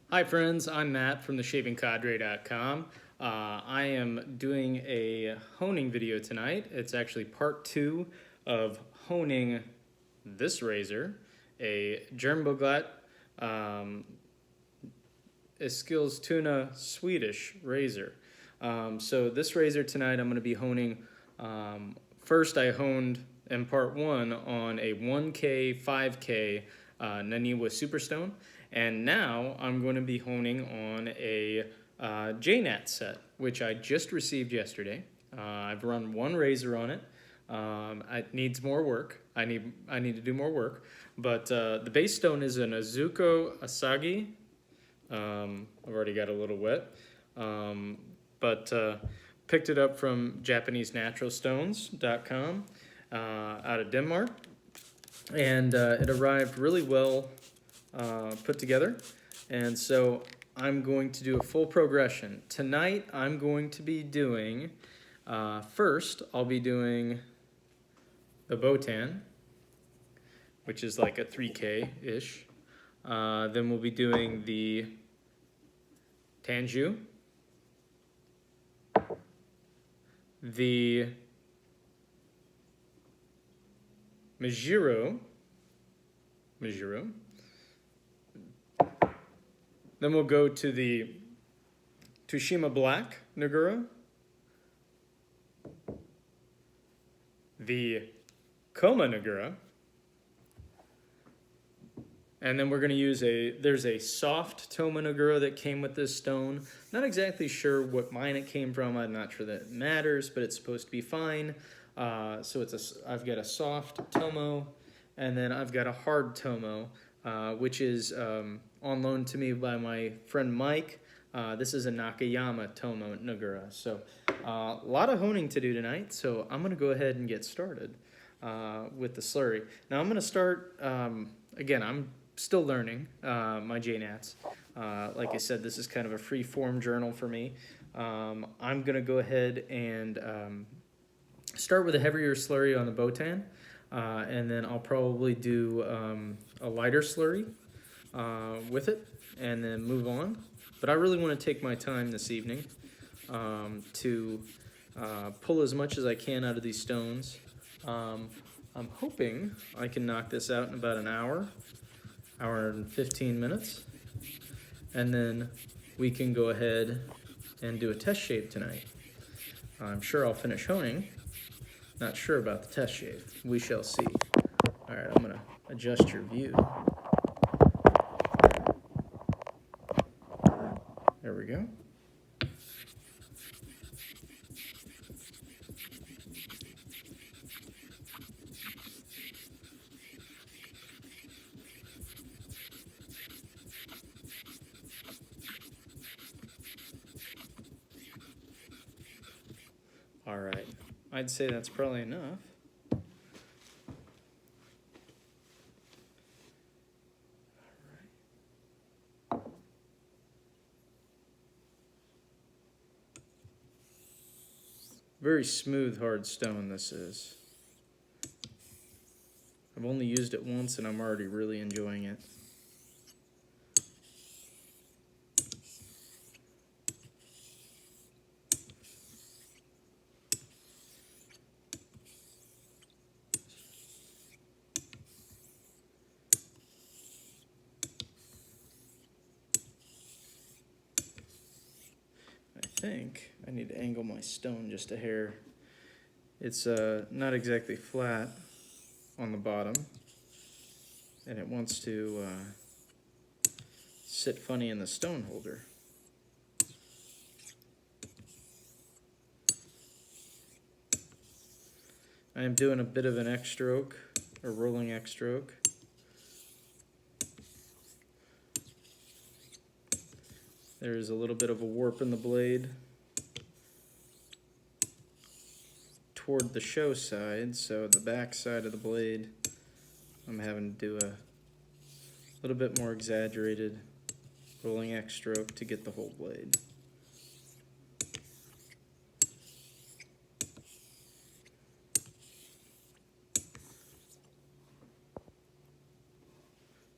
Hi friends, I'm Matt from theshavingcadre.com. I am doing a honing video tonight. It's actually part 2 of honing this razor, a Jernbolaget Swedish razor. So this razor tonight I'm going to be honing. First I honed in part 1 on a 1K, 5K Naniwa Superstone. And now I'm going to be honing on a Jnat set, which I just received yesterday. I've run one razor on it. It needs more work. I need to do more work. But the base stone is an Oozuku Asagi. I've already got a little wet. But picked it up from JapaneseNaturalStones.com out of Denmark. And it arrived really well put together. And so I'm going to do a full progression. Tonight I'm going to be doing, first I'll be doing the Botan, which is like a 3K-ish. Then we'll be doing the Tenjyou, the Mejiro. Then we'll go to the Tsushima Nagura, the Koma Nagura, and then we're going to use there's a soft Tomo Nagura that came with this stone. Not exactly sure what mine it came from. I'm not sure that it matters, but it's supposed to be fine. So I've got a soft Tomo, and then I've got a hard Tomo, which is on loan to me by my friend Mike. This is a Nakayama Tomo Nagura. So a lot of honing to do tonight, so I'm going to go ahead and get started with the slurry. Now I'm going to start, again, I'm still learning my Jnats. Like I said, this is kind of a free form journal for me. I'm going to go ahead and start with a heavier slurry on the Botan, and then I'll probably do a lighter slurry with it, and then move on. But I really want to take my time this evening to pull as much as I can out of these stones. I'm hoping I can knock this out in about an hour and 15 minutes, and then we can go ahead and do a test shave tonight. I'm sure I'll finish honing. Not sure about the test shave. We shall see. All right, I'm gonna adjust your view. There we go. All right, I'd say that's probably enough. Very smooth, hard stone this is. I've only used it once and I'm already really enjoying it. I think I need to angle my stone just a hair. It's not exactly flat on the bottom, and it wants to sit funny in the stone holder. I am doing a bit of an X stroke, a rolling X stroke. There's a little bit of a warp in the blade toward the show side, so the back side of the blade I'm having to do a little bit more exaggerated rolling X stroke to get the whole blade.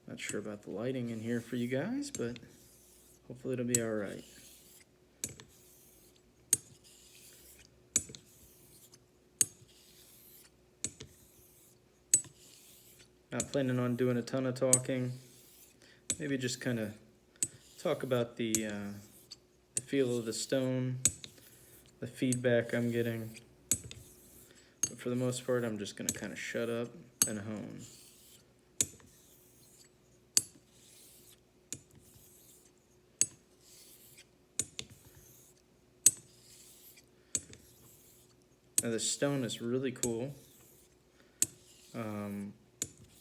Not sure about the lighting in here for you guys, but Hopefully it'll be all right. Not planning on doing a ton of talking. Maybe just kind of talk about the feel of the stone, the feedback I'm getting. But for the most part, I'm just going to kind of shut up and hone. Now the stone is really cool.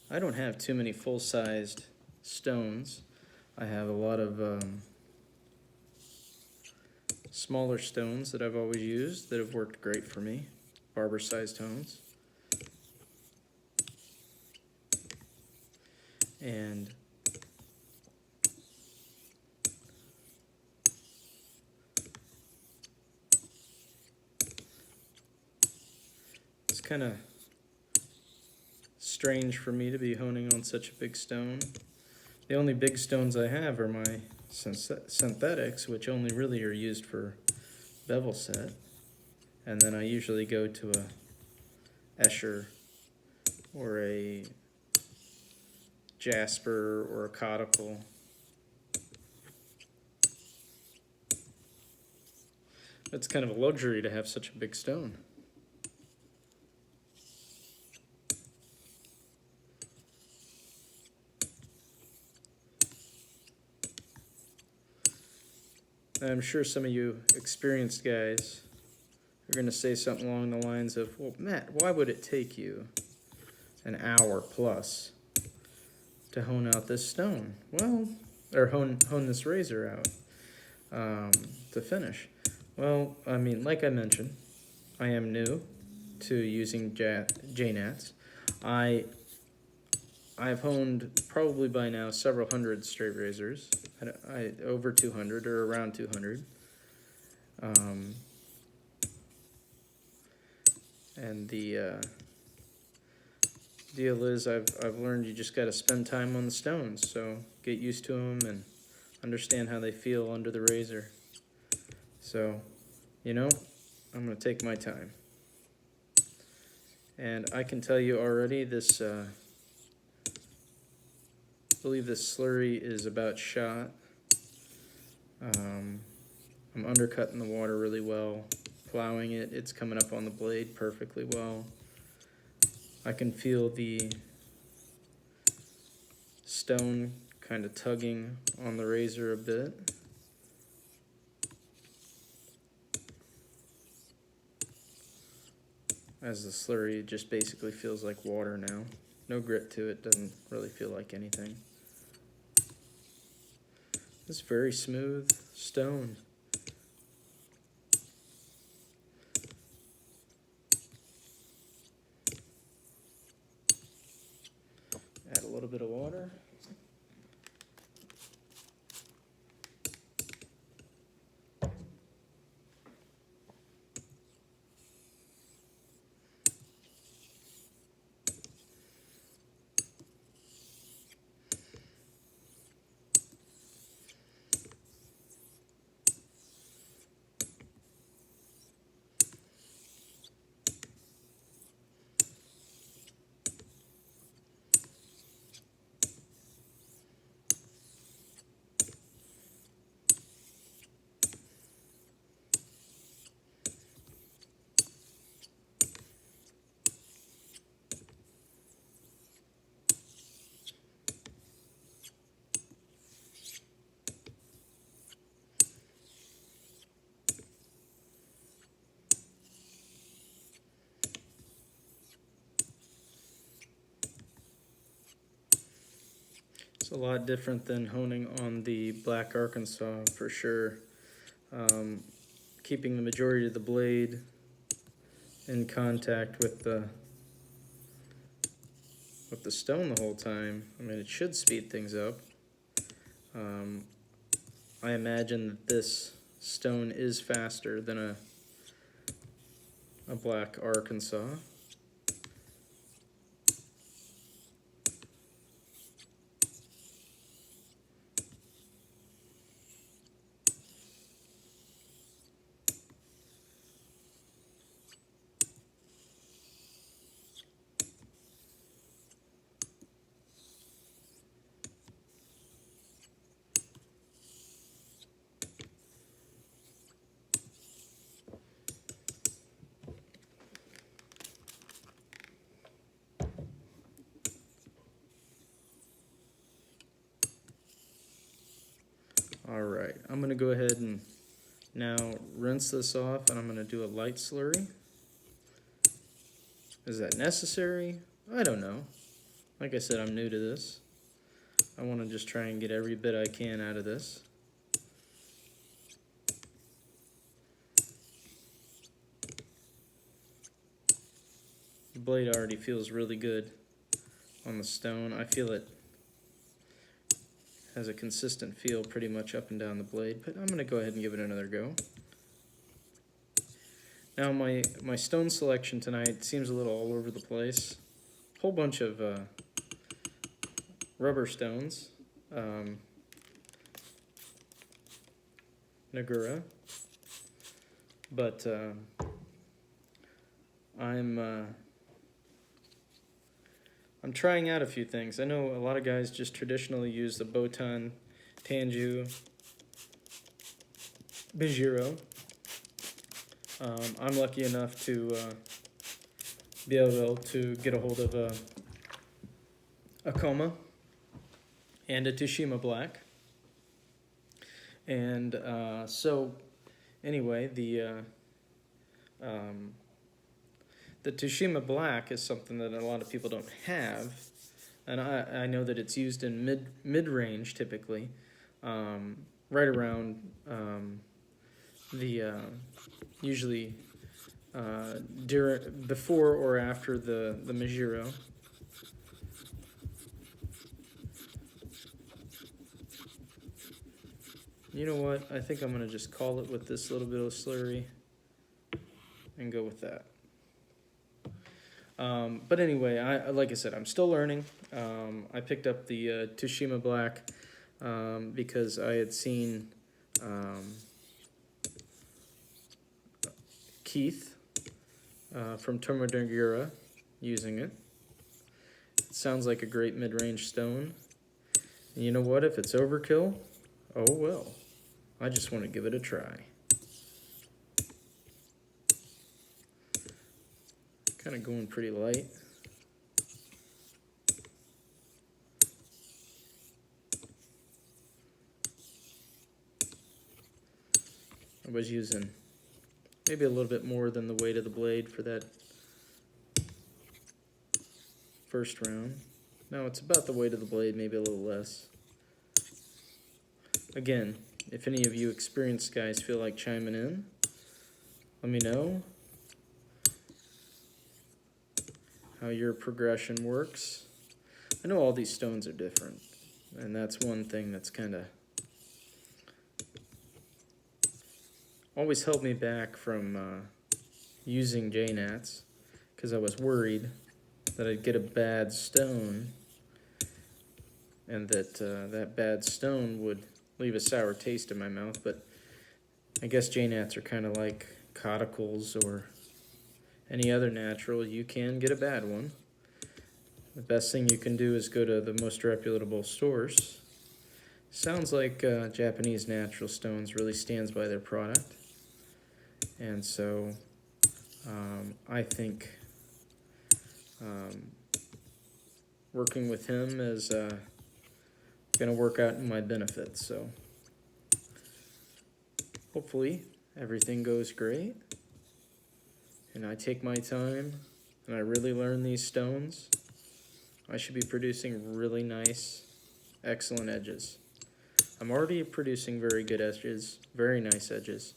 I don't have too many full-sized stones. I have a lot of smaller stones that I've always used that have worked great for me, barber-sized hones. And it's kind of strange for me to be honing on such a big stone. The only big stones I have are my synthetics, which only really are used for bevel set. And then I usually go to a Escher or a jasper or a conical. It's kind of a luxury to have such a big stone. I'm sure some of you experienced guys are going to say something along the lines of, well, Matt, why would it take you an hour plus to hone out this stone? Well, or hone this razor out to finish. Well, I mean, like I mentioned, I am new to using Jnats. I've honed probably by now several hundred straight razors. Over 200 or around 200. And the deal is I've learned you just got to spend time on the stones. So get used to them and understand how they feel under the razor. So, you know, I'm going to take my time. And I can tell you already this... I believe this slurry is about shot. I'm undercutting the water really well, plowing it. It's coming up on the blade perfectly well. I can feel the stone kind of tugging on the razor a bit. As the slurry just basically feels like water now. No grit to it, doesn't really feel like anything. It's very smooth stone. Add a little bit of water. It's a lot different than honing on the Black Arkansas for sure. Keeping the majority of the blade in contact with the stone the whole time. I mean, it should speed things up. I imagine that this stone is faster than a Black Arkansas. Alright, I'm going to go ahead and now rinse this off, and I'm going to do a light slurry. Is that necessary? I don't know. Like I said, I'm new to this. I want to just try and get every bit I can out of this. The blade already feels really good on the stone. I feel it has a consistent feel pretty much up and down the blade, but I'm going to go ahead and give it another go. Now my stone selection tonight seems a little all over the place. Whole bunch of rubber stones, Nagura, but I'm trying out a few things. I know a lot of guys just traditionally use the Botan, Tenjyou, Mejiro. I'm lucky enough to be able to get a hold of a Koma and a Tsushima Black. And so anyway, the Tsushima Black is something that a lot of people don't have, and I know that it's used in mid-range typically, right around usually before or after the Mejiro. You know what? I think I'm going to just call it with this little bit of slurry and go with that. But anyway, like I said, I'm still learning. I picked up the Tsushima Black because I had seen Keith from Tomo Nagura using it. It sounds like a great mid-range stone. And you know what? If it's overkill, oh well. I just want to give it a try. Kind of going pretty light. I was using maybe a little bit more than the weight of the blade for that first round. No, it's about the weight of the blade, maybe a little less. Again, if any of you experienced guys feel like chiming in, let me know how your progression works. I know all these stones are different, and that's one thing that's kind of always held me back from using Jnats, because I was worried that I'd get a bad stone, and that that bad stone would leave a sour taste in my mouth. But I guess Jnats are kind of like cauticles or any other natural. You can get a bad one. The best thing you can do is go to the most reputable stores. Sounds like Japanese Natural Stones really stands by their product. And so I think working with him is going to work out in my benefit. So hopefully everything goes great, and I take my time and I really learn these stones. I should be producing really nice, excellent edges. I'm already producing very good edges, very nice edges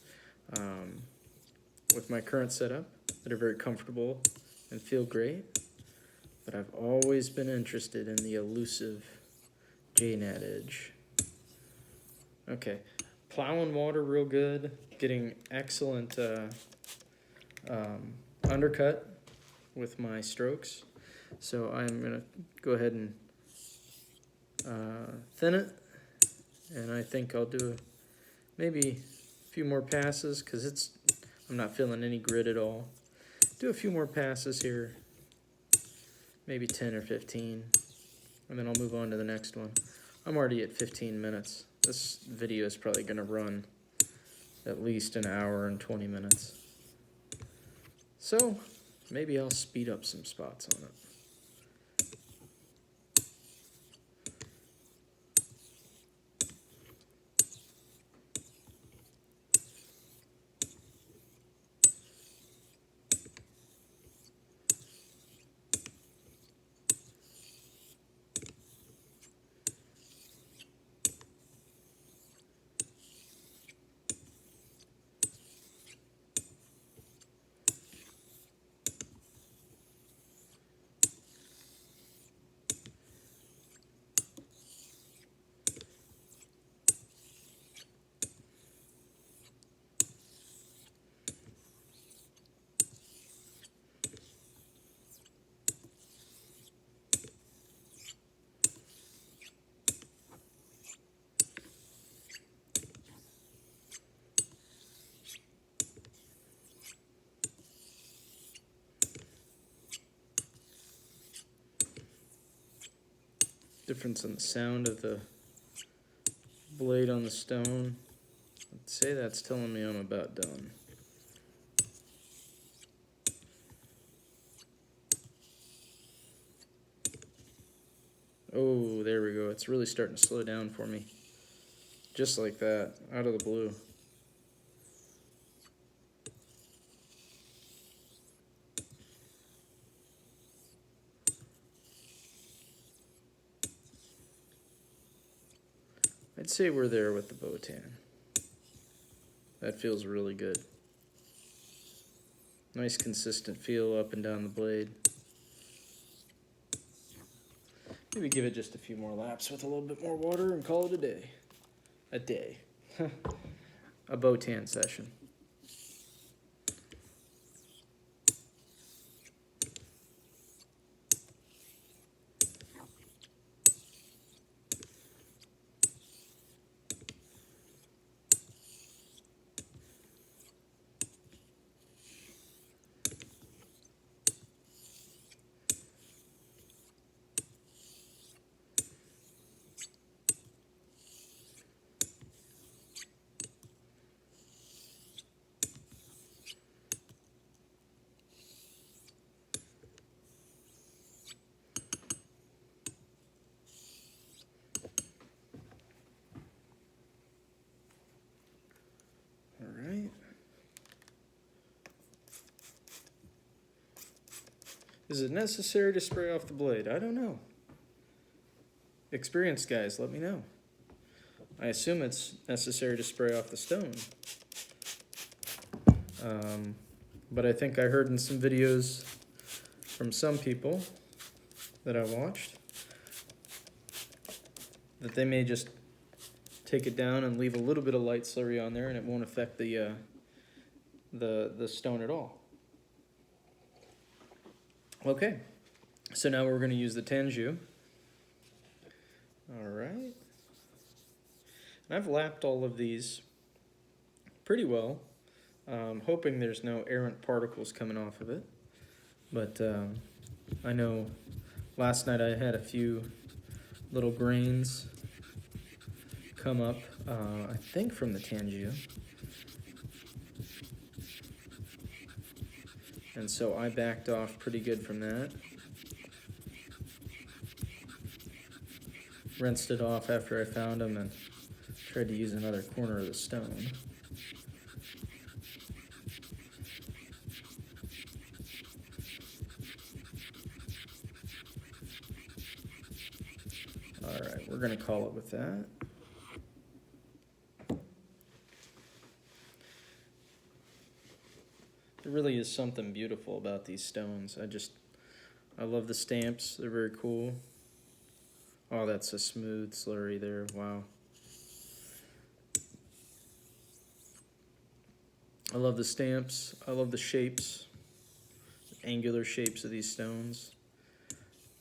with my current setup that are very comfortable and feel great. But I've always been interested in the elusive Jnat edge. Okay, plowing water real good, getting excellent undercut with my strokes. So I'm going to go ahead and thin it, and I think I'll do maybe a few more passes because I'm not feeling any grit at all. Do a few more passes here, maybe 10 or 15, and then I'll move on to the next one. I'm already at 15 minutes. This video is probably going to run at least an hour and 20 minutes. So maybe I'll speed up some spots on it. Difference in the sound of the blade on the stone. I'd say that's telling me I'm about done. Oh, there we go. It's really starting to slow down for me. Just like that, out of the blue. I'd say we're there with the Botan. That feels really good. Nice consistent feel up and down the blade. Maybe give it just a few more laps with a little bit more water and call it a day. A day. A Botan session. Is it necessary to spray off the blade? I don't know. Experienced guys, let me know. I assume it's necessary to spray off the stone. But I think I heard in some videos from some people that I watched that they may just take it down and leave a little bit of light slurry on there and it won't affect the stone at all. Okay, so now we're going to use the Tenjyou. All right. And I've lapped all of these pretty well, hoping there's no errant particles coming off of it. But I know last night I had a few little grains come up, I think from the Tenjyou. And so I backed off pretty good from that. Rinsed it off after I found them and tried to use another corner of the stone. All right, we're going to call it with that. There really is something beautiful about these stones. I love the stamps. They're very cool. Oh, that's a smooth slurry there. Wow. I love the stamps. I love the shapes, angular shapes of these stones.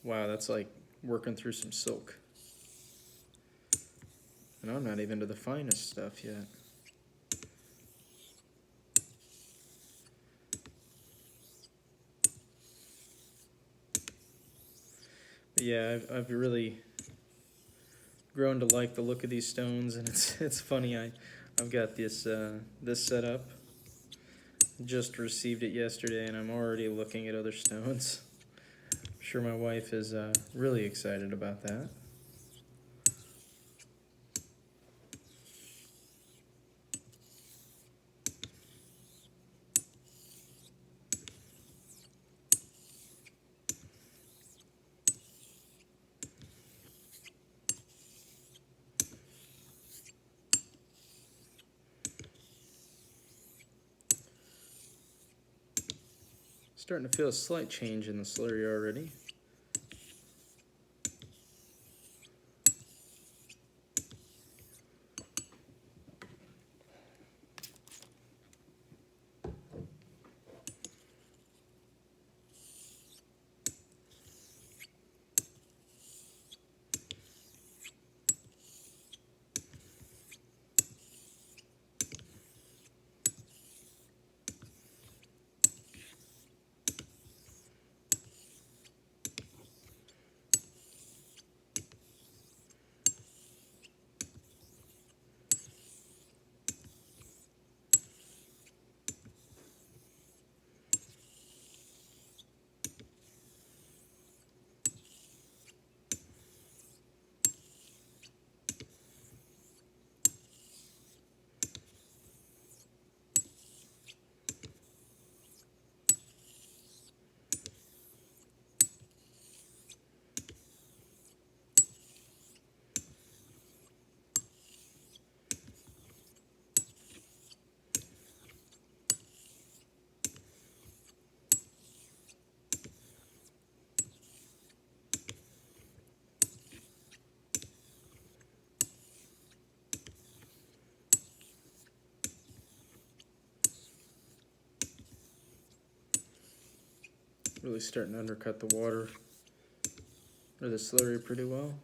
Wow, that's like working through some silk. And I'm not even to the finest stuff yet. But yeah, I've really grown to like the look of these stones, and it's funny. I've got this set up. Just received it yesterday, and I'm already looking at other stones. I'm sure my wife is really excited about that. Starting to feel a slight change in the slurry already. Really starting to undercut the water or the slurry pretty well.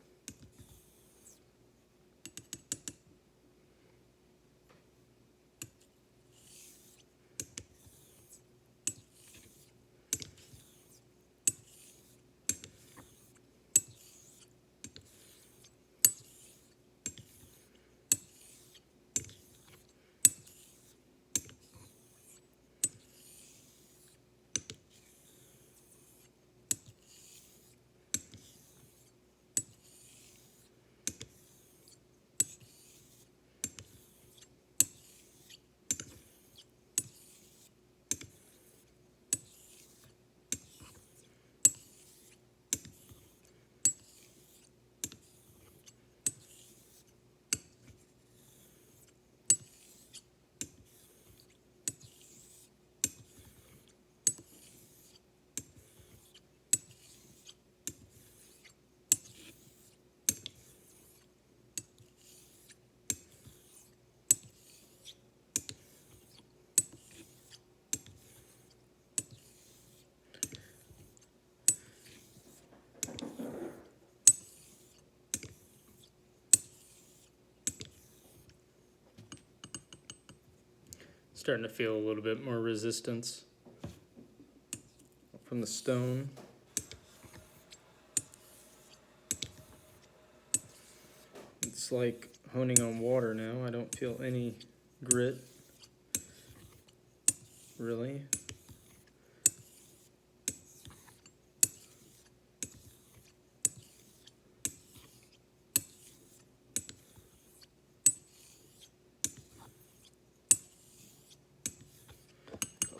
Starting to feel a little bit more resistance from the stone. It's like honing on water now. I don't feel any grit, really.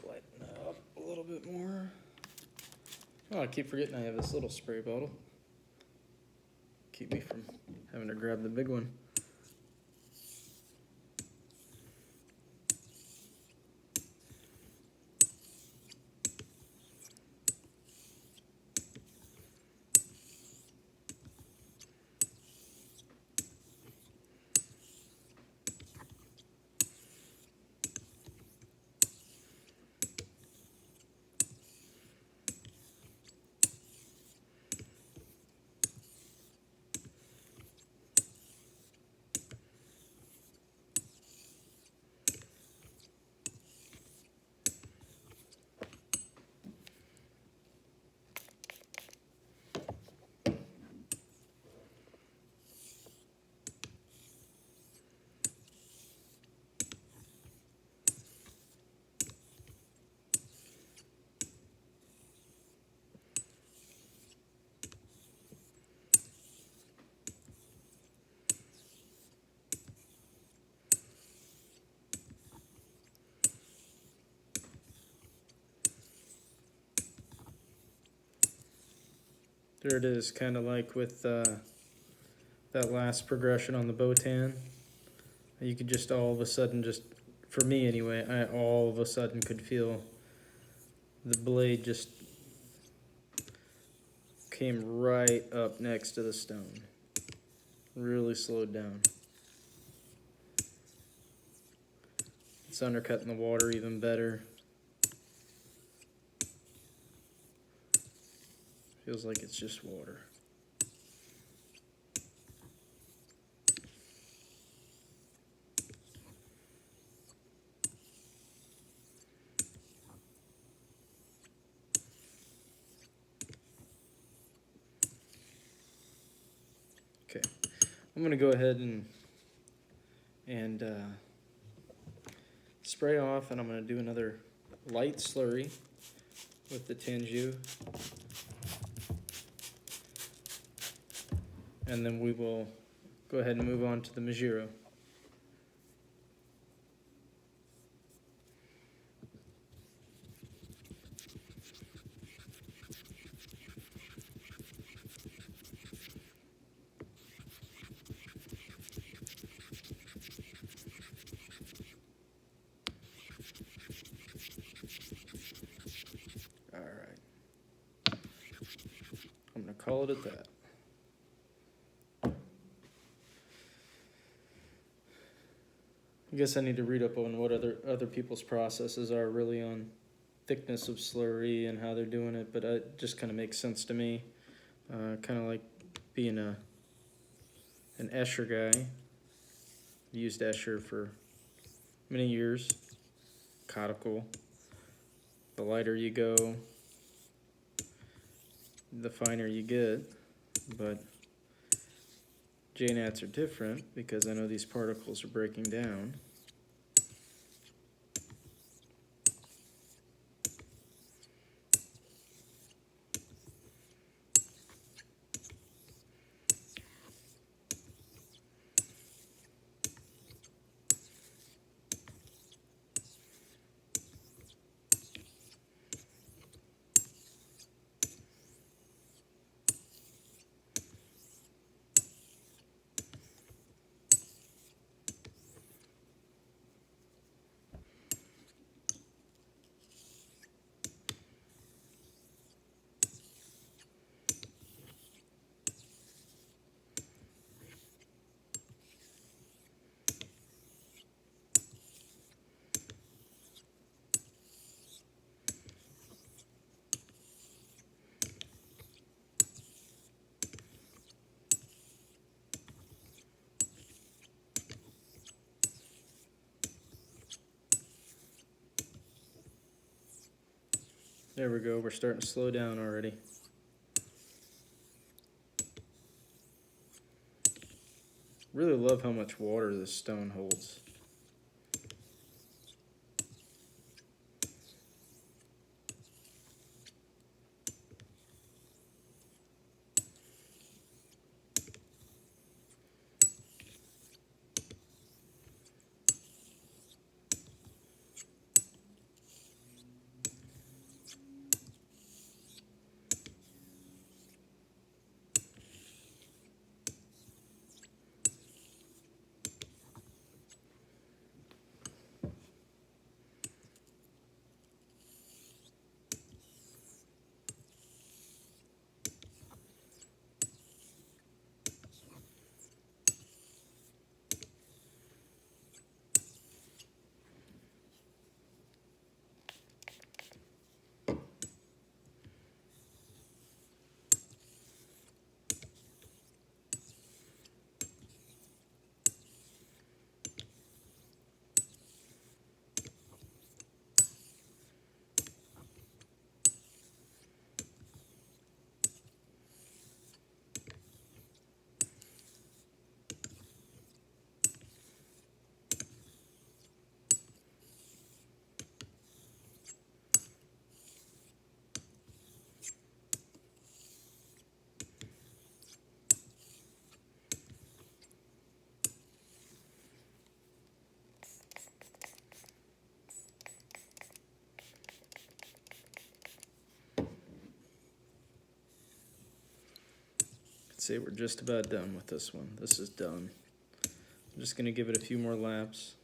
Lighten that up a little bit more. Oh, I keep forgetting I have this little spray bottle. Keep me from having to grab the big one. There it is, kind of like with that last progression on the Botan. You could just all of a sudden, just for me anyway, I all of a sudden could feel the blade just came right up next to the stone. Really slowed down. It's undercutting the water even better. Feels like it's just water. Okay, I'm gonna go ahead and spray off, and I'm gonna do another light slurry with the Tenjyou. And then we will go ahead and move on to the Mejiro. All right. I'm gonna call it at that. I guess I need to read up on what other people's processes are really on thickness of slurry and how they're doing it, but it just kind of makes sense to me. Kind of like being an Escher guy. Used Escher for many years. Conical. The lighter you go, the finer you get, but Jnats are different because I know these particles are breaking down. There we go, we're starting to slow down already. Really love how much water this stone holds. I'd say we're just about done with this one. This is done. I'm just going to give it a few more laps.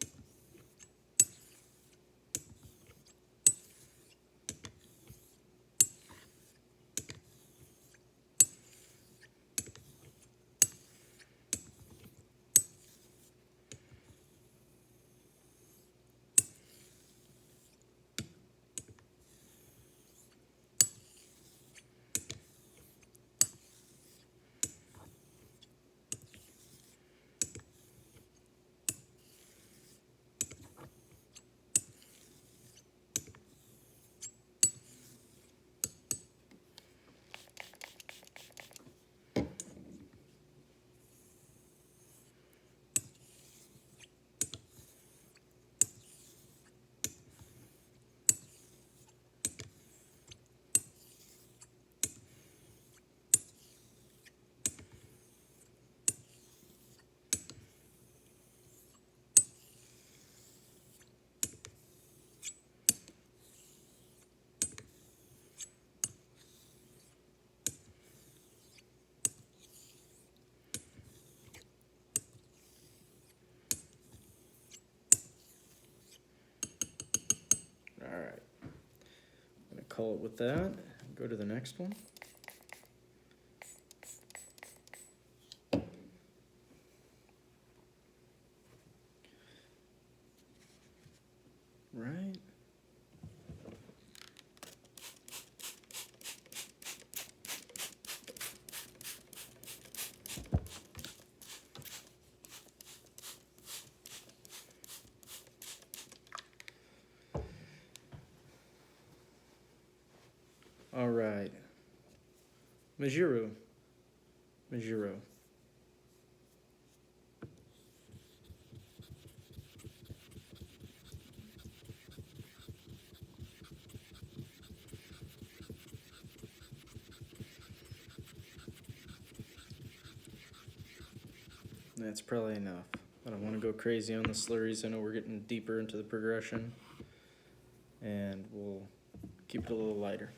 Alright, I'm going to call it with that. Go to the next one. Right. All right. Mejiro. Mejiro. That's probably enough. I don't want to go crazy on the slurries. I know we're getting deeper into the progression. And we'll keep it a little lighter.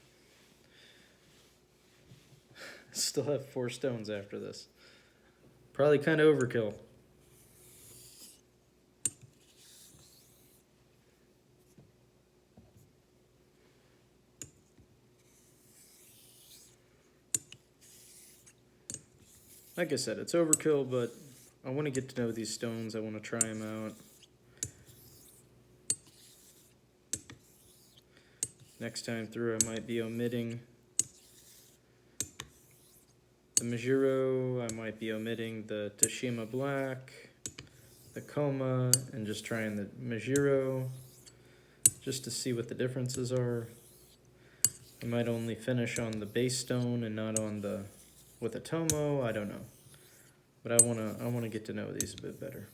Still have 4 stones after this. Probably kind of overkill. Like I said, it's overkill, but I want to get to know these stones. I want to try them out. Next time through, I might be omitting the Mejiro. I might be omitting the Tsushima Black, the Koma, and just trying the Mejiro, just to see what the differences are. I might only finish on the base stone and not on the with a Tomo. I don't know, but I wanna get to know these a bit better.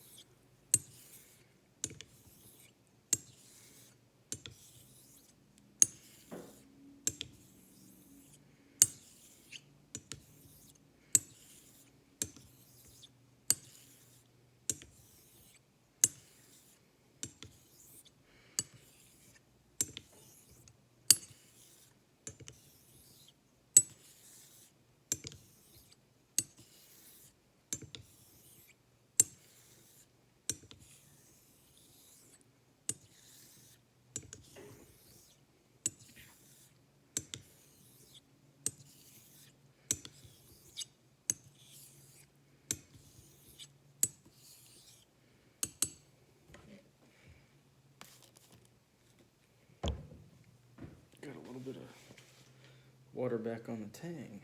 Got a little bit of water back on the tang.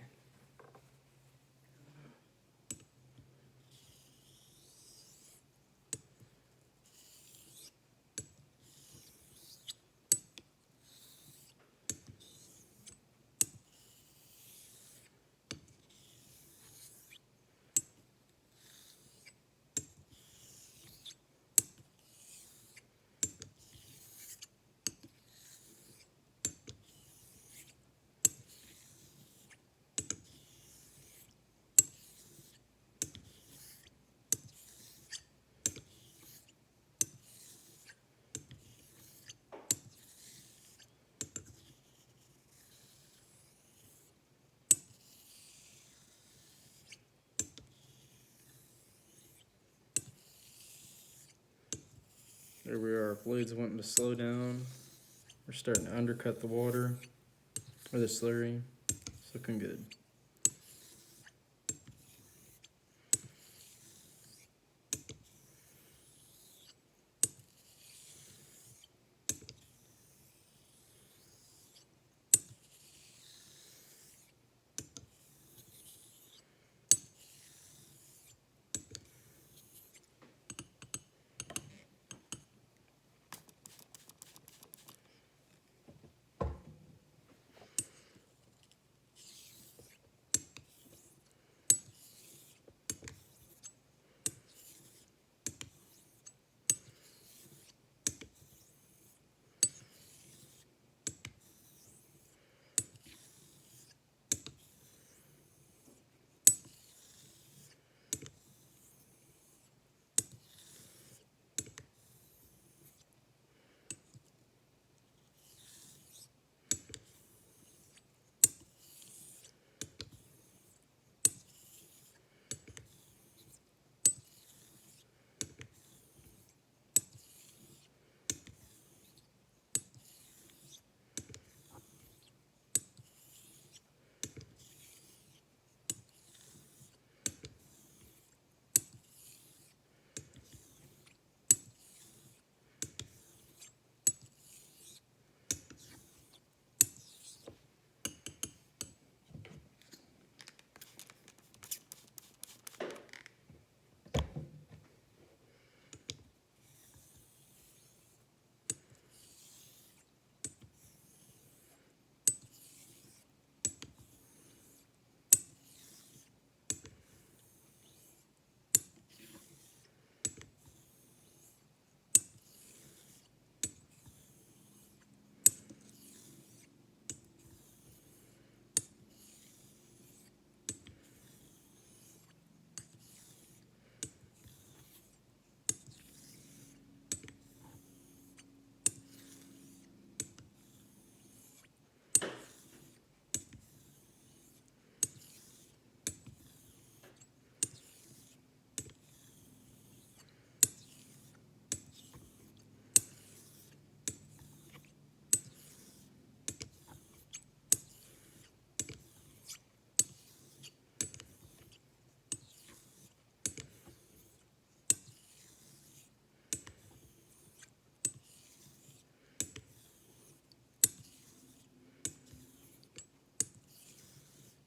There we are. Blades wanting to slow down. We're starting to undercut the water or the slurry. It's looking good.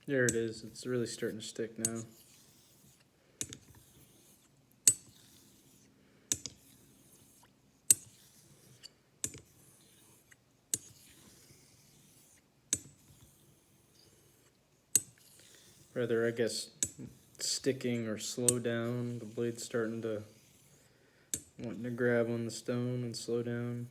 There it is. It's really starting to stick now. Rather, I guess, sticking or slow down. The blade's starting to wanting to grab on the stone and slow down.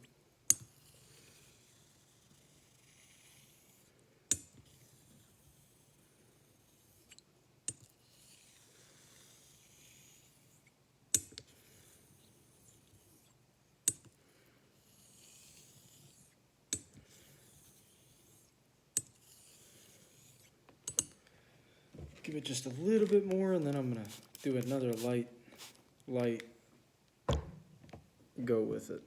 Give it just a little bit more, and then I'm gonna do another light go with it.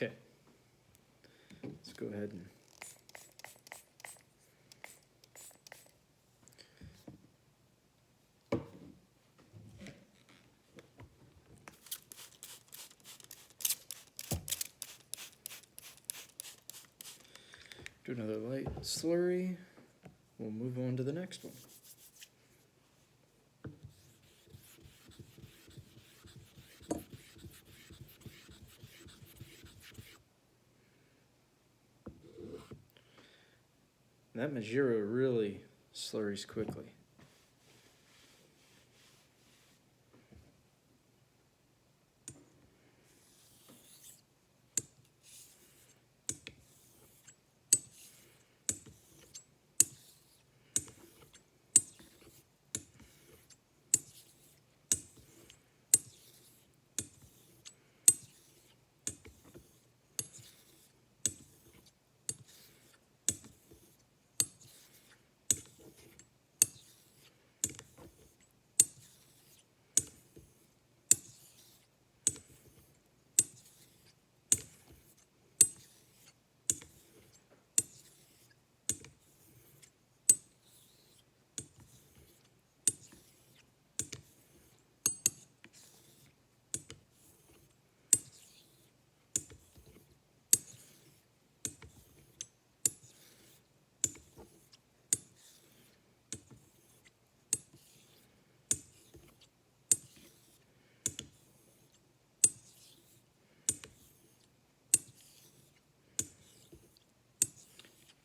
Okay, let's go ahead and do another light slurry. We'll move on to the next one. That Mejiro really slurries quickly.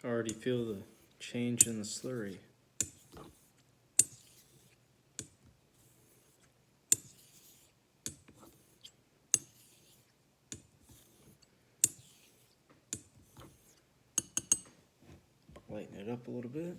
I already feel the change in the slurry. Lighten it up a little bit.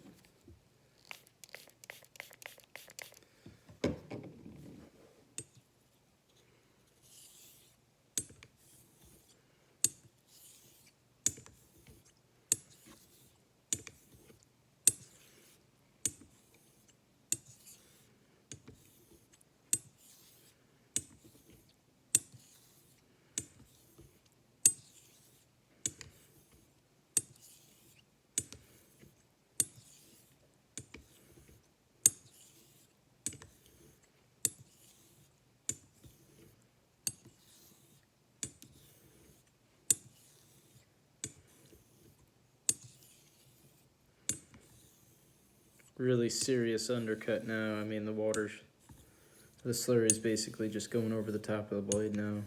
Really serious undercut now. I mean, the slurry is basically just going over the top of the blade now.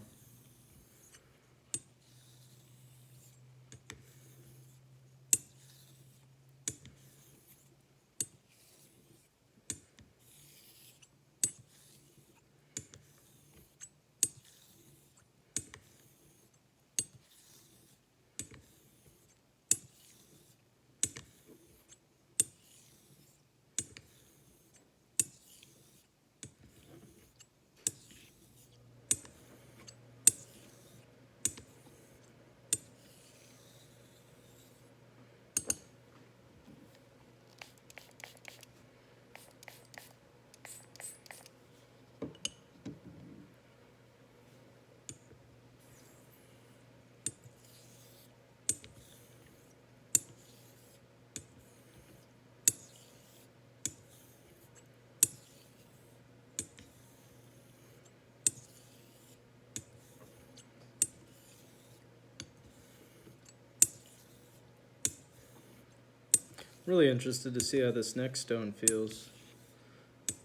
Really interested to see how this next stone feels.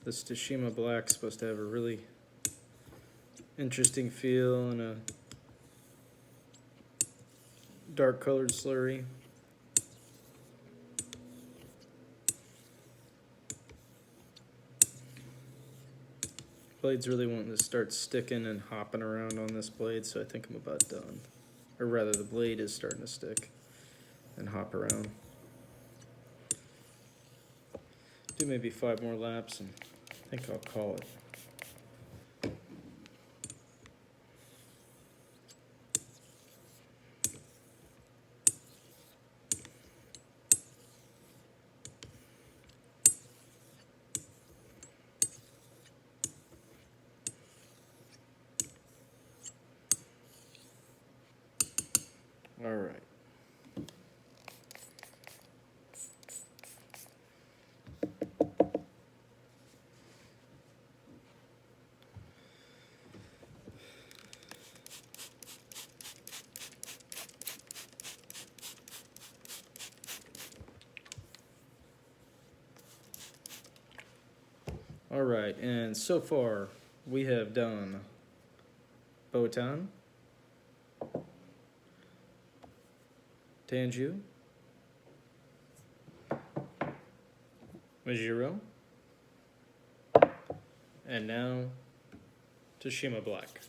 This Tsushima Black's supposed to have a really interesting feel and a dark colored slurry. Blade's really wanting to start sticking and hopping around on this blade, so I think I'm about done. Or rather, the blade is starting to stick and hop around. Do maybe 5 more laps and I think I'll call it. All right. All right, and so far we have done Botan, Tenjyou, Mejiro, and now Tsushima Black.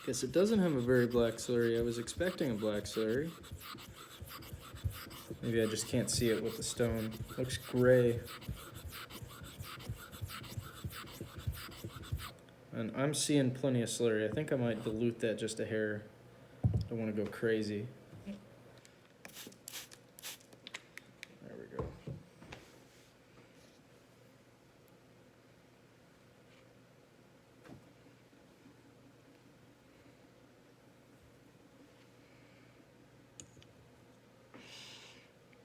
Guess it doesn't have a very black slurry. I was expecting a black slurry. Maybe I just can't see it with the stone. Looks gray. And I'm seeing plenty of slurry. I think I might dilute that just a hair. Don't want to go crazy. There we go.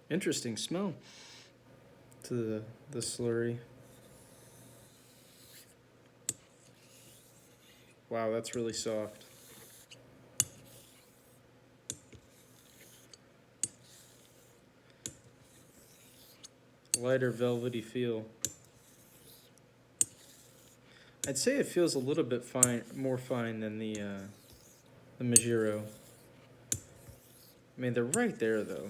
Interesting smell to the slurry. Wow, that's really soft. Lighter velvety feel. I'd say it feels a little bit more fine than the Mejiro. I mean, they're right there though.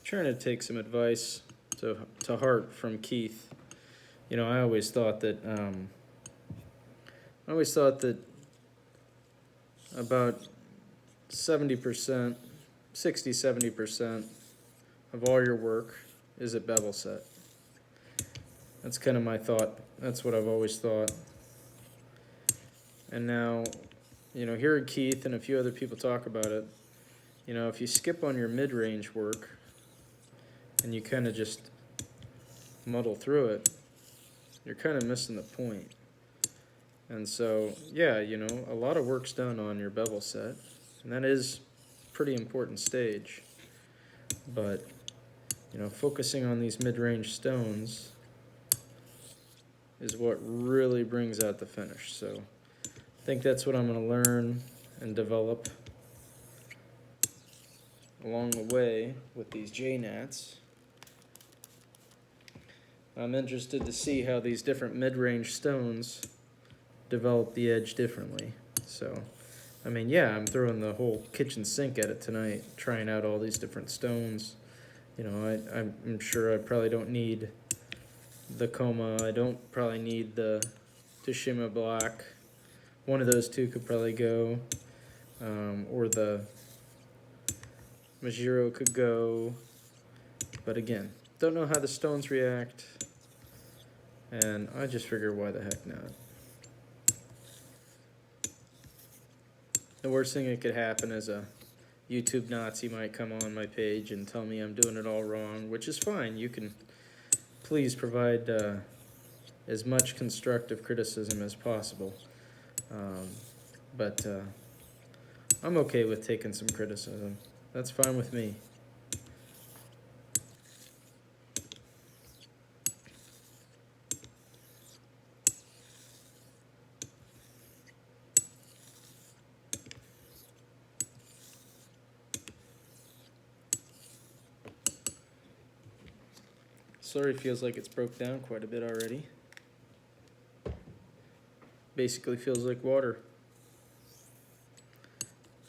Trying to take some advice to heart from Keith. You know, I always thought that about 70%, 60-70% of all your work is at bevel set. That's kind of my thought. That's what I've always thought. And now, you know, hearing Keith and a few other people talk about it, you know, if you skip on your mid-range work and you kind of just muddle through it, you're kind of missing the point. And so, yeah, you know, a lot of work's done on your bevel set, and that is a pretty important stage. But, you know, focusing on these mid-range stones is what really brings out the finish. So I think that's what I'm going to learn and develop along the way with these Jnats. I'm interested to see how these different mid-range stones develop the edge differently. So, I mean, yeah, I'm throwing the whole kitchen sink at it tonight, trying out all these different stones. You know, I'm sure I probably don't need the Koma. I don't probably need the Tsushima Black. One of those two could probably go. Or the Mejiro could go. But again, don't know how the stones react. And I just figure, why the heck not? The worst thing that could happen is a YouTube Nazi might come on my page and tell me I'm doing it all wrong, which is fine. You can please provide as much constructive criticism as possible. But I'm okay with taking some criticism. That's fine with me. Slurry feels like it's broke down quite a bit already. Basically feels like water.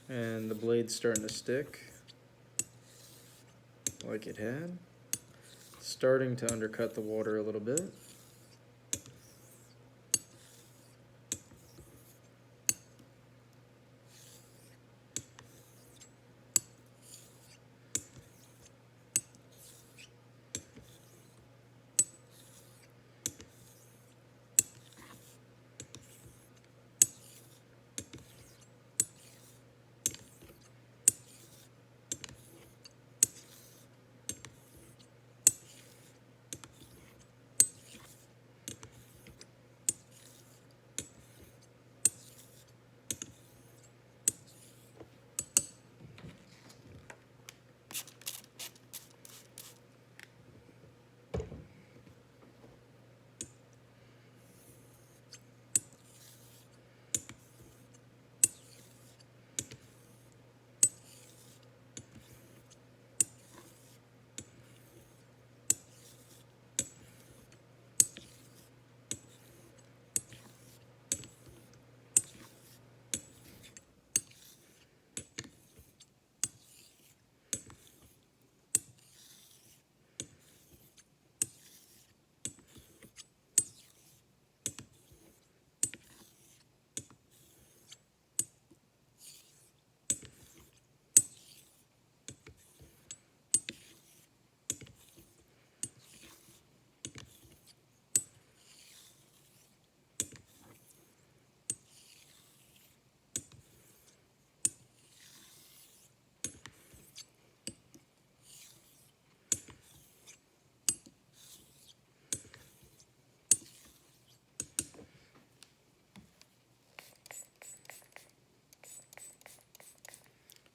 And the blade's starting to stick like it had. Starting to undercut the water a little bit.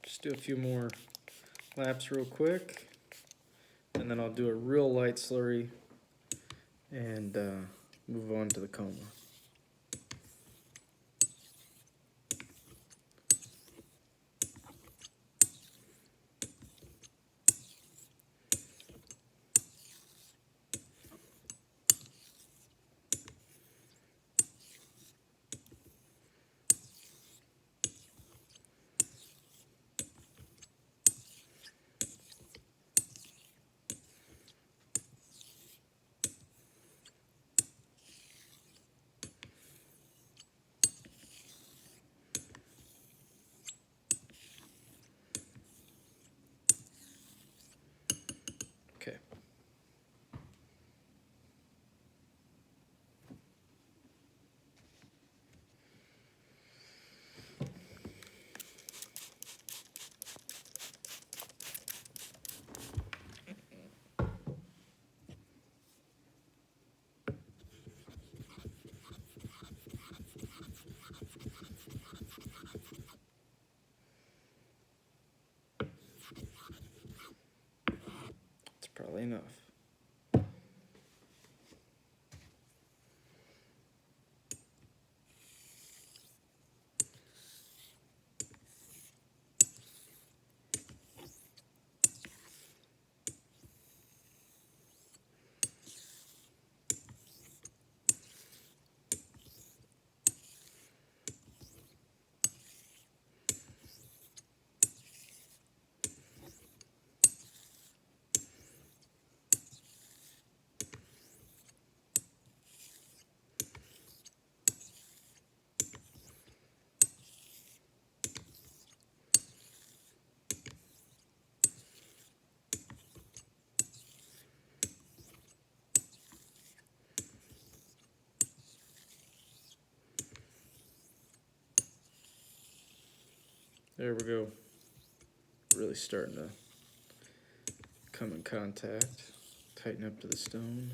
Just do a few more laps real quick, and then I'll do a real light slurry and move on to the Koma. Okay. It's probably enough. There we go. Really starting to come in contact. Tighten up to the stone.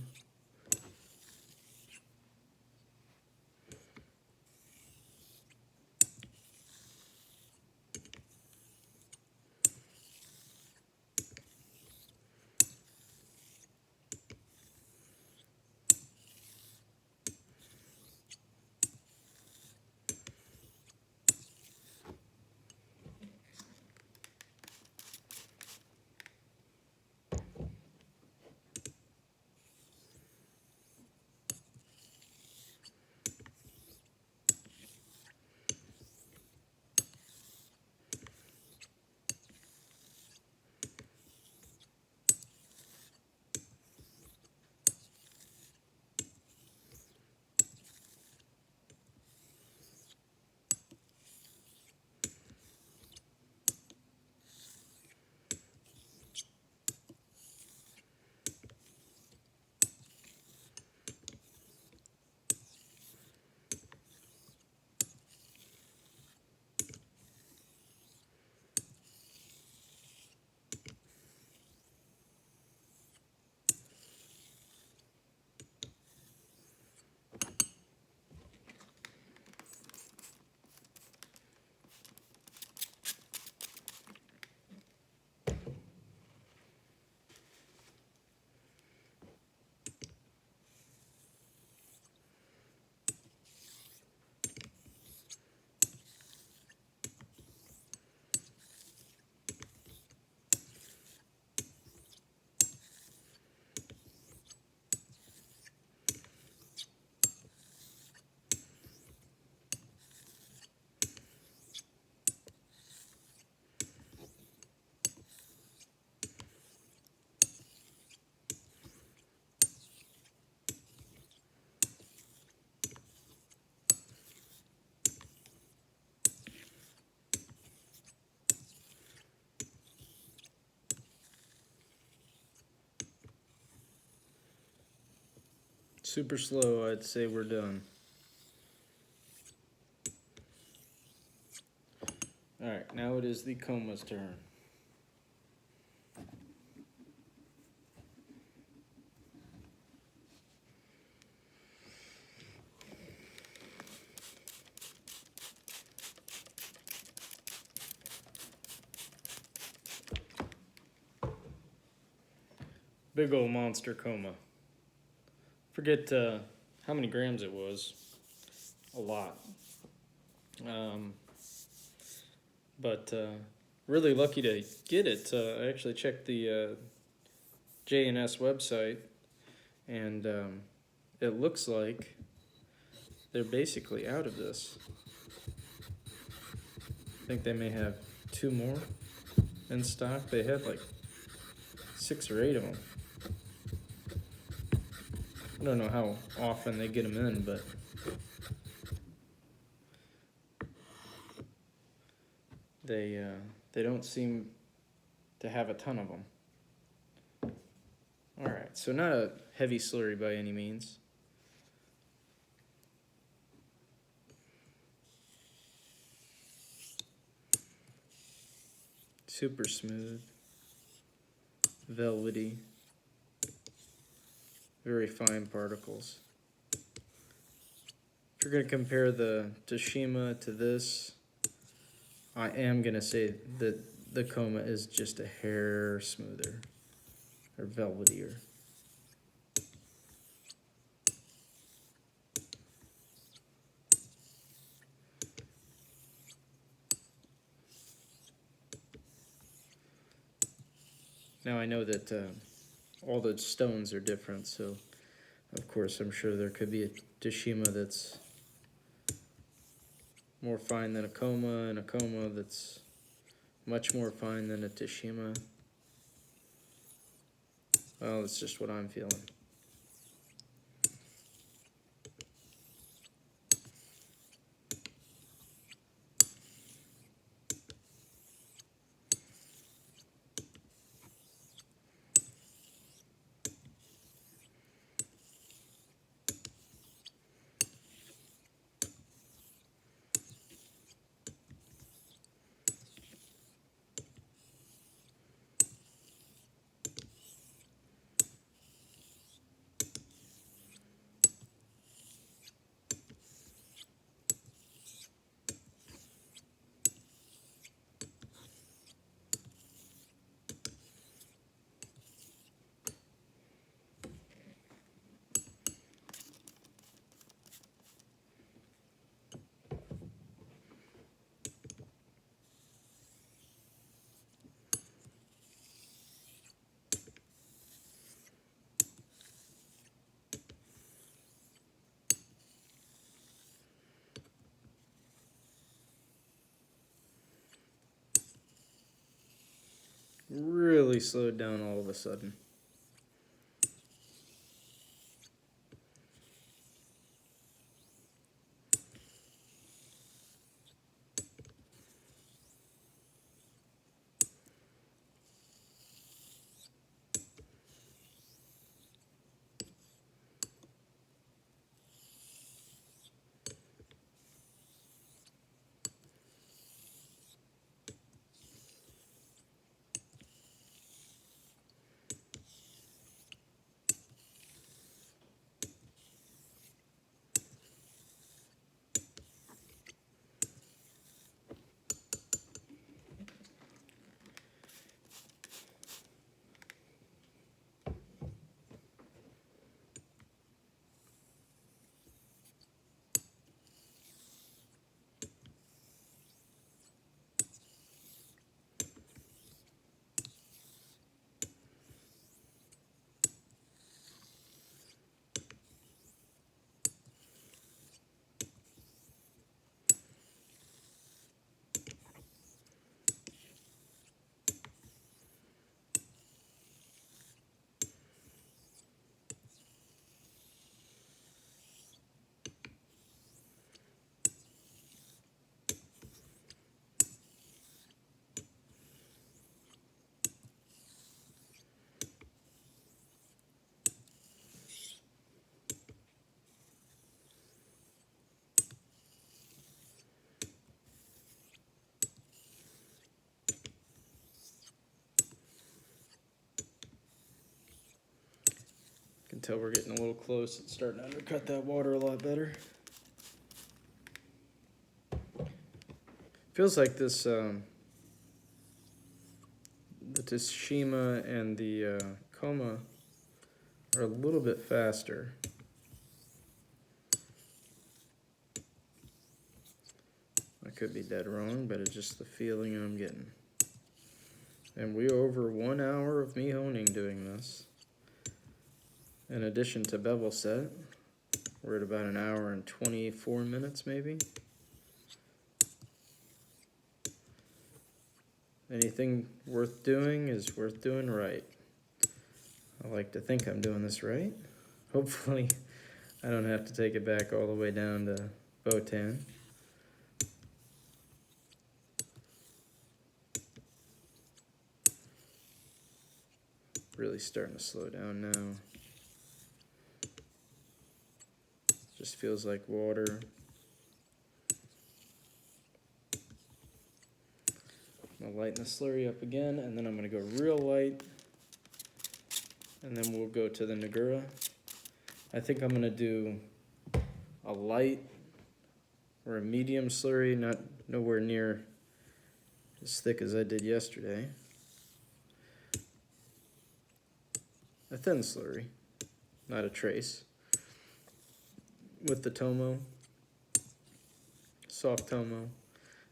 Super slow, I'd say we're done. Alright, now it is the Koma's turn. Big old monster Koma. Forget how many grams it was. A lot. But really lucky to get it. I actually checked the J&S website, and it looks like they're basically out of this. I think they may have 2 more in stock. They had like 6 or 8 of them. I don't know how often they get them in, but they don't seem to have a ton of them. All right, so not a heavy slurry by any means. Super smooth, velvety, very fine particles. If you're going to compare the Tsushima to this, I am going to say that the Koma is just a hair smoother or velvetier. Now I know that all the stones are different, so of course I'm sure there could be a Tsushima that's more fine than a Koma, and a Koma that's much more fine than a Tsushima. Well, that's just what I'm feeling. really slowed down all of a sudden. Can tell we're getting a little close. It's starting to undercut that water a lot better. Feels like this, the Tsushima and the Koma are a little bit faster. I could be dead wrong, but it's just the feeling I'm getting. And we're over 1 hour of me honing doing this. In addition to bevel set, we're at about 1 hour and 24 minutes maybe. Anything worth doing is worth doing right. I like to think I'm doing this right. Hopefully I don't have to take it back all the way down to Botan. Really starting to slow down now. Just feels like water. I'll lighten the slurry up again, and then I'm going to go real light. And then we'll go to the Nagura. I think I'm going to do a light or a medium slurry, nowhere near as thick as I did yesterday. A thin slurry, not a trace. With the Tomo, soft Tomo,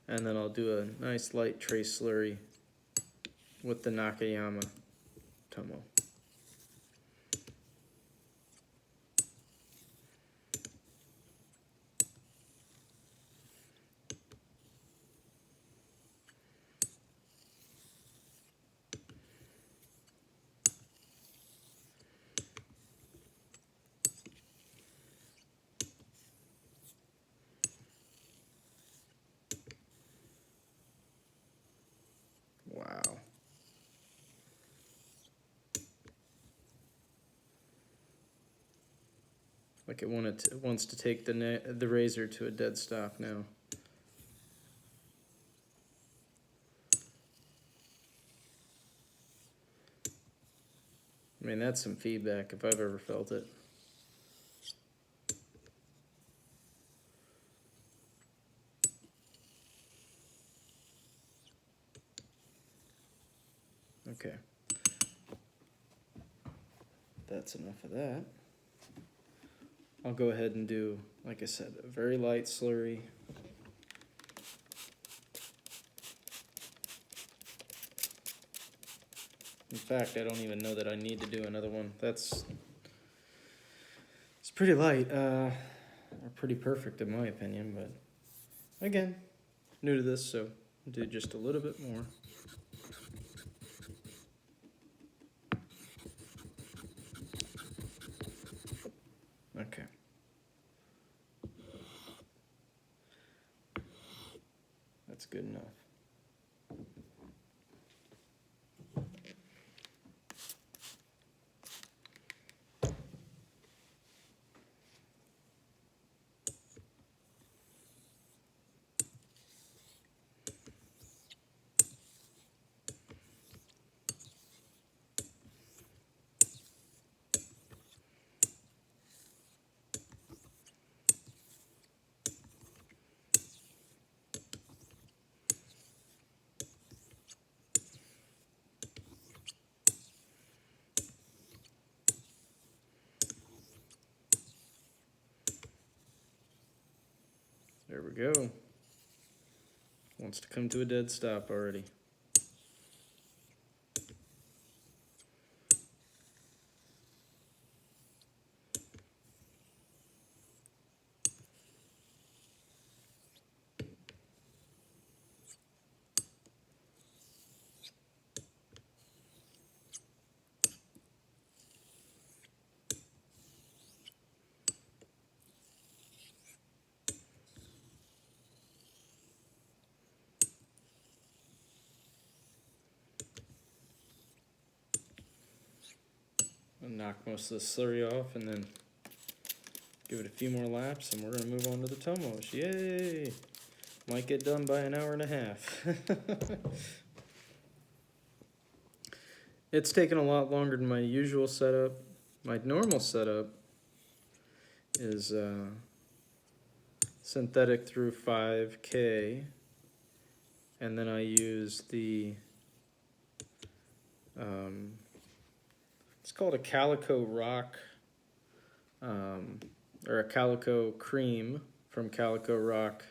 and then I'll do a nice light trace slurry with the Nakayama Tomo. Wow. Like it wants to take the razor to a dead stop now. I mean, that's some feedback if I've ever felt it. Okay. That's enough of that. I'll go ahead and do, like I said, a very light slurry. In fact, I don't even know that I need to do another one. It's pretty light, or pretty perfect in my opinion, but again, new to this, so I'll do just a little bit more. good enough. There we go. Wants to come to a dead stop already. I'll knock most of the slurry off and then give it a few more laps and we're going to move on to the Tomos. Yay! Might get done by an hour and a half. It's taken a lot longer than my usual setup. My normal setup is synthetic through 5K, and then I use the it's called a Calico Rock or a Calico Cream from Calico Rock,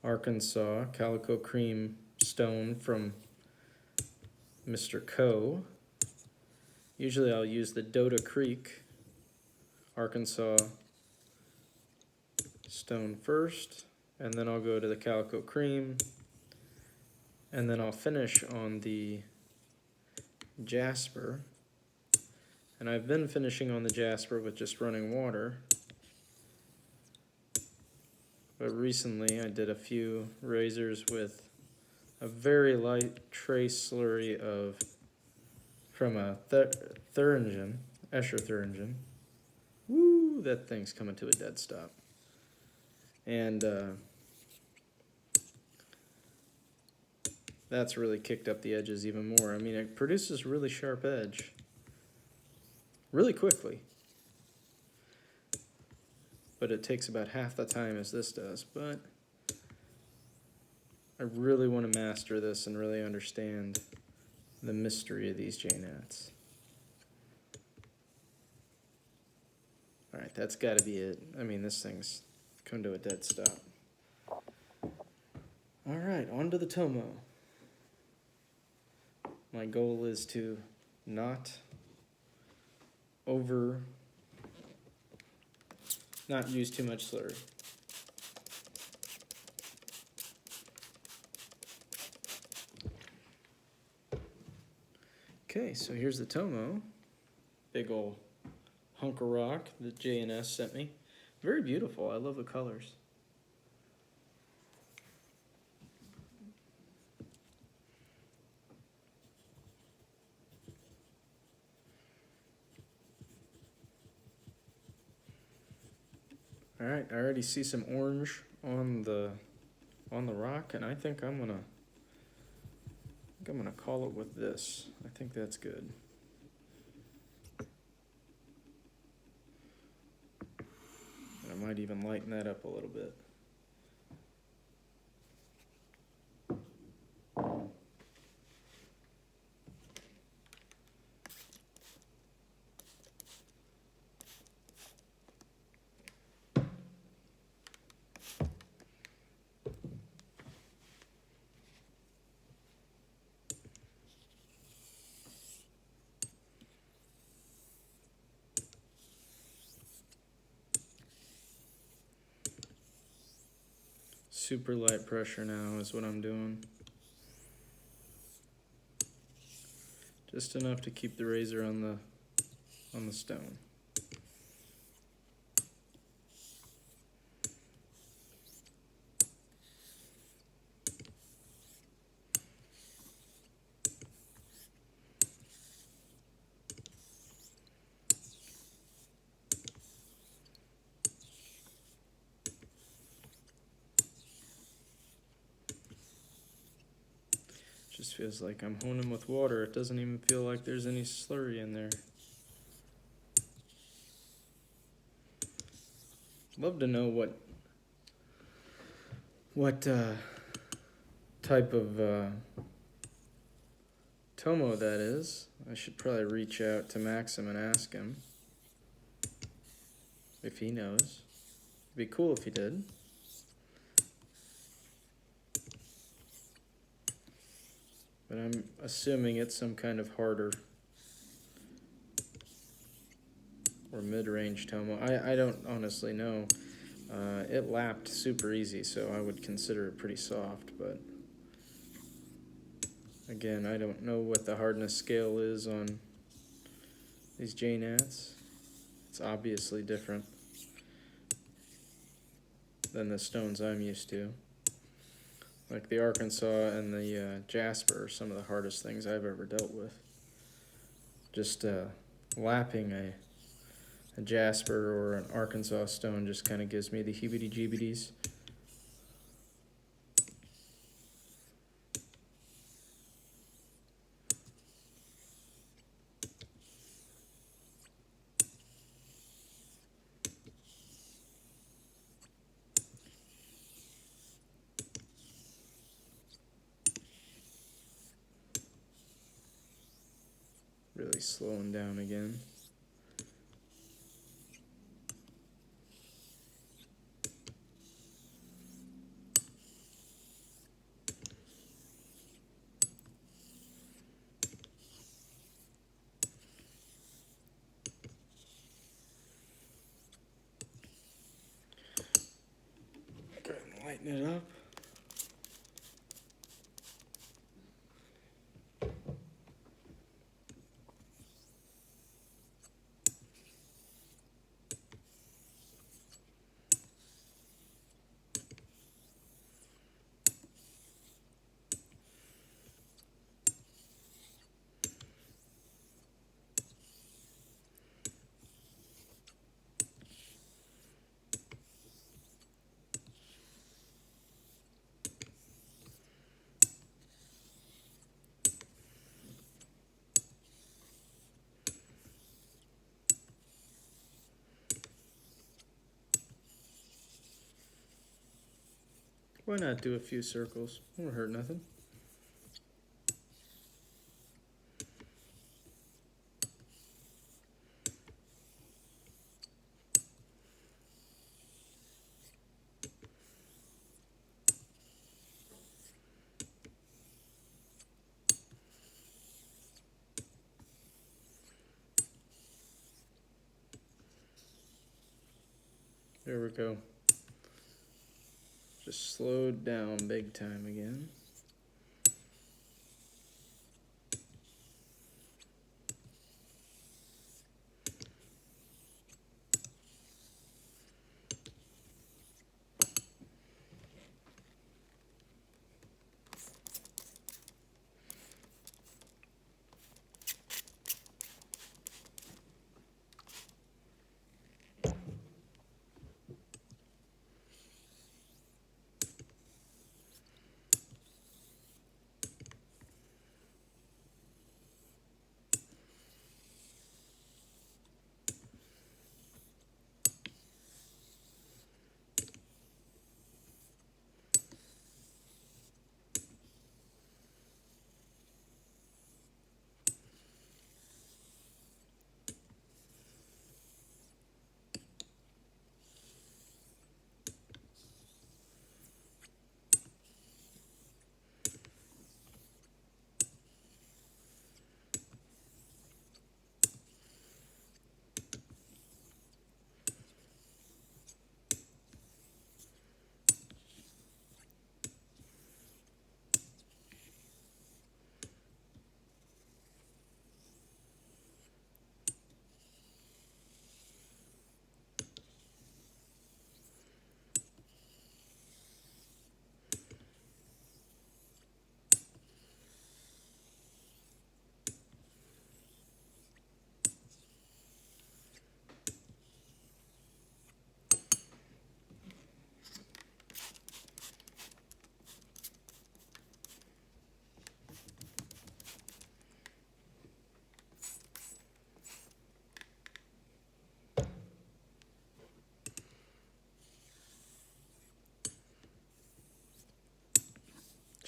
Arkansas. Calico Cream Stone from Mr. Co. Usually I'll use the Dota Creek, Arkansas stone first, and then I'll go to the Calico Cream, and then I'll finish on the Jasper. And I've been finishing on the Jasper with just running water, but recently I did a few razors with a very light trace slurry from a Thuringen, Escher Thuringen. Woo, that thing's coming to a dead stop. And that's really kicked up the edges even more. I mean, it produces really sharp edge really quickly, but it takes about half the time as this does. But I really want to master this and really understand the mystery of these Jnats. All right, that's got to be it. I mean, this thing's come to a dead stop. All right, on to the Tomo. My goal is to not use too much slurry. Okay, so here's the Tomo. Big old hunk of rock that JNS sent me. Very beautiful. I love the colors. All right, I already see some orange on the rock, and I think I'm gonna call it with this. I think that's good. And I might even lighten that up a little bit. Super light pressure now is what I'm doing. Just enough to keep the razor on the stone. Just feels like I'm honing with water. It doesn't even feel like there's any slurry in there. Love to know what type of Tomo that is. I should probably reach out to Maxim and ask him if he knows. It'd be cool if he did. But I'm assuming it's some kind of harder or mid-range Tomo. I don't honestly know. It lapped super easy, so I would consider it pretty soft, but again, I don't know what the hardness scale is on these Jnats. It's obviously different than the stones I'm used to. Like the Arkansas and the Jasper are some of the hardest things I've ever dealt with. Just lapping a Jasper or an Arkansas stone just kind of gives me the heebie-jeebies. Really slowing down again. Go ahead and lighten it up. Why not do a few circles? Won't hurt nothing. There we go. Just slowed down big time again.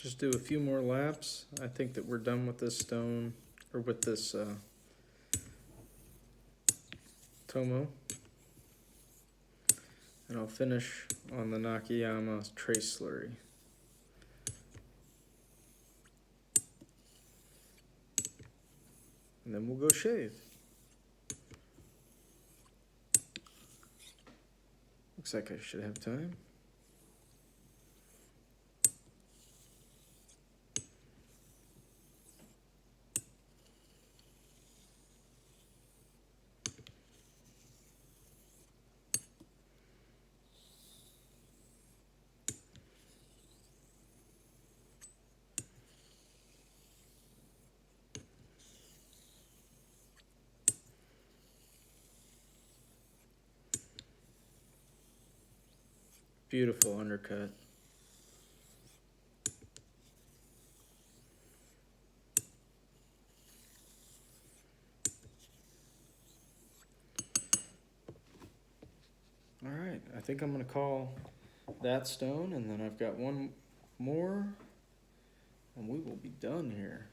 Just do a few more laps. I think that we're done with this stone, or with this Tomo. And I'll finish on the Nakayama trace slurry. And then we'll go shave. Looks like I should have time. Beautiful undercut. All right, I think I'm gonna call that stone, and then I've got one more, and we will be done here.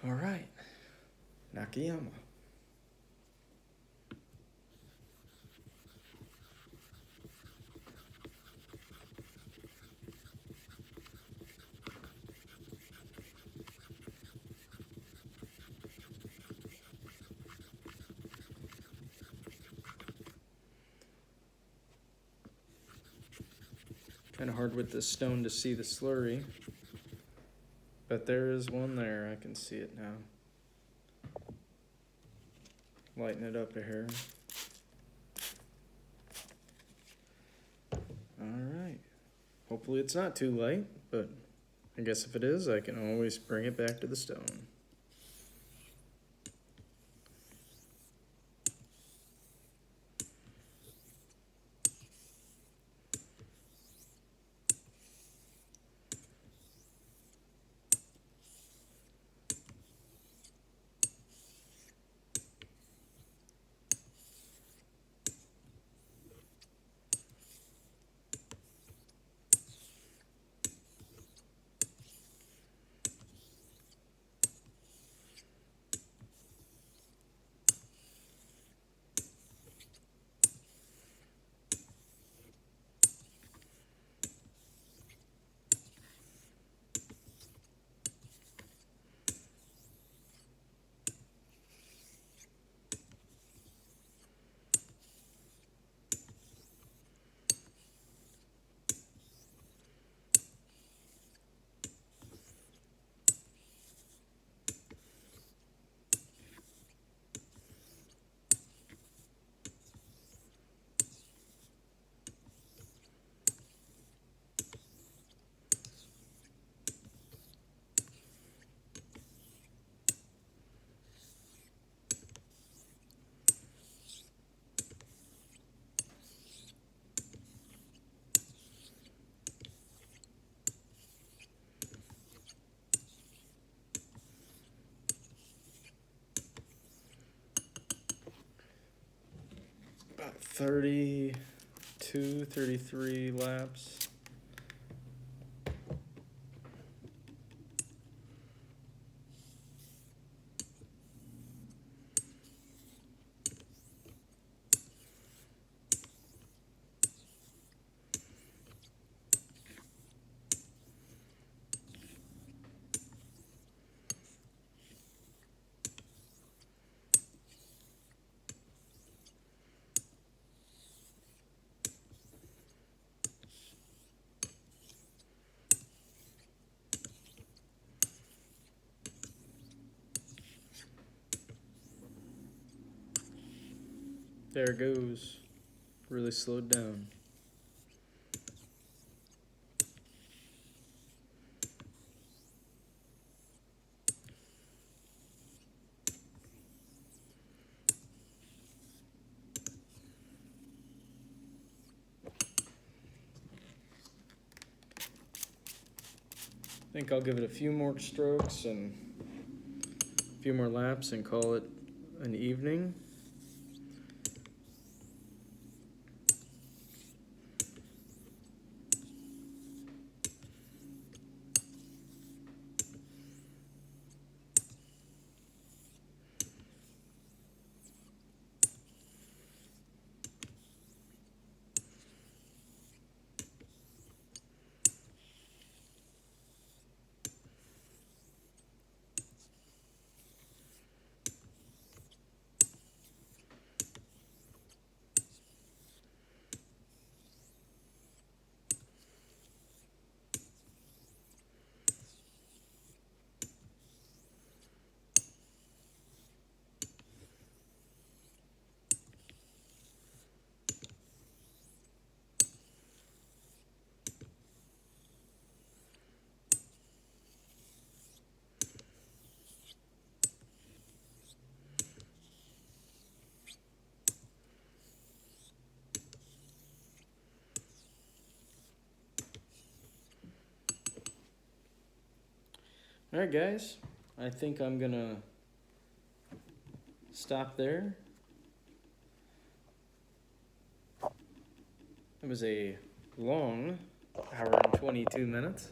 All right, Nakayama. Kind of hard with this stone to see the slurry, but there is one there. I can see it now. Lighten it up a hair. All right. Hopefully it's not too light, but I guess if it is, I can always bring it back to the stone. About 32, 33 laps. There it goes. Really slowed down. think I'll give it a few more strokes and a few more laps and call it an evening. All right, guys, I think I'm gonna stop there. It was a long hour and 22 minutes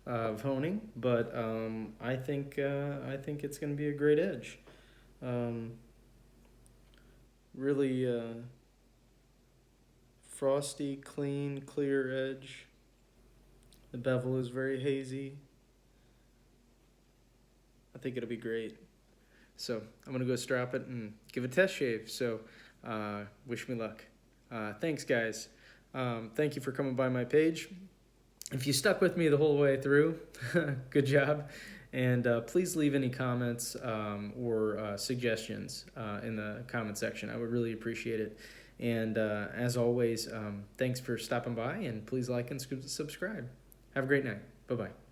of honing, but I think it's gonna be a great edge. Really frosty, clean, clear edge. The bevel is very hazy. I think it'll be great. So I'm gonna go strap it and give a test shave. So wish me luck. Thanks, guys. Thank you for coming by my page. If you stuck with me the whole way through, good job. And please leave any comments or suggestions in the comment section. I would really appreciate it. And as always, thanks for stopping by, and please like and subscribe. Have a great night. Bye-bye.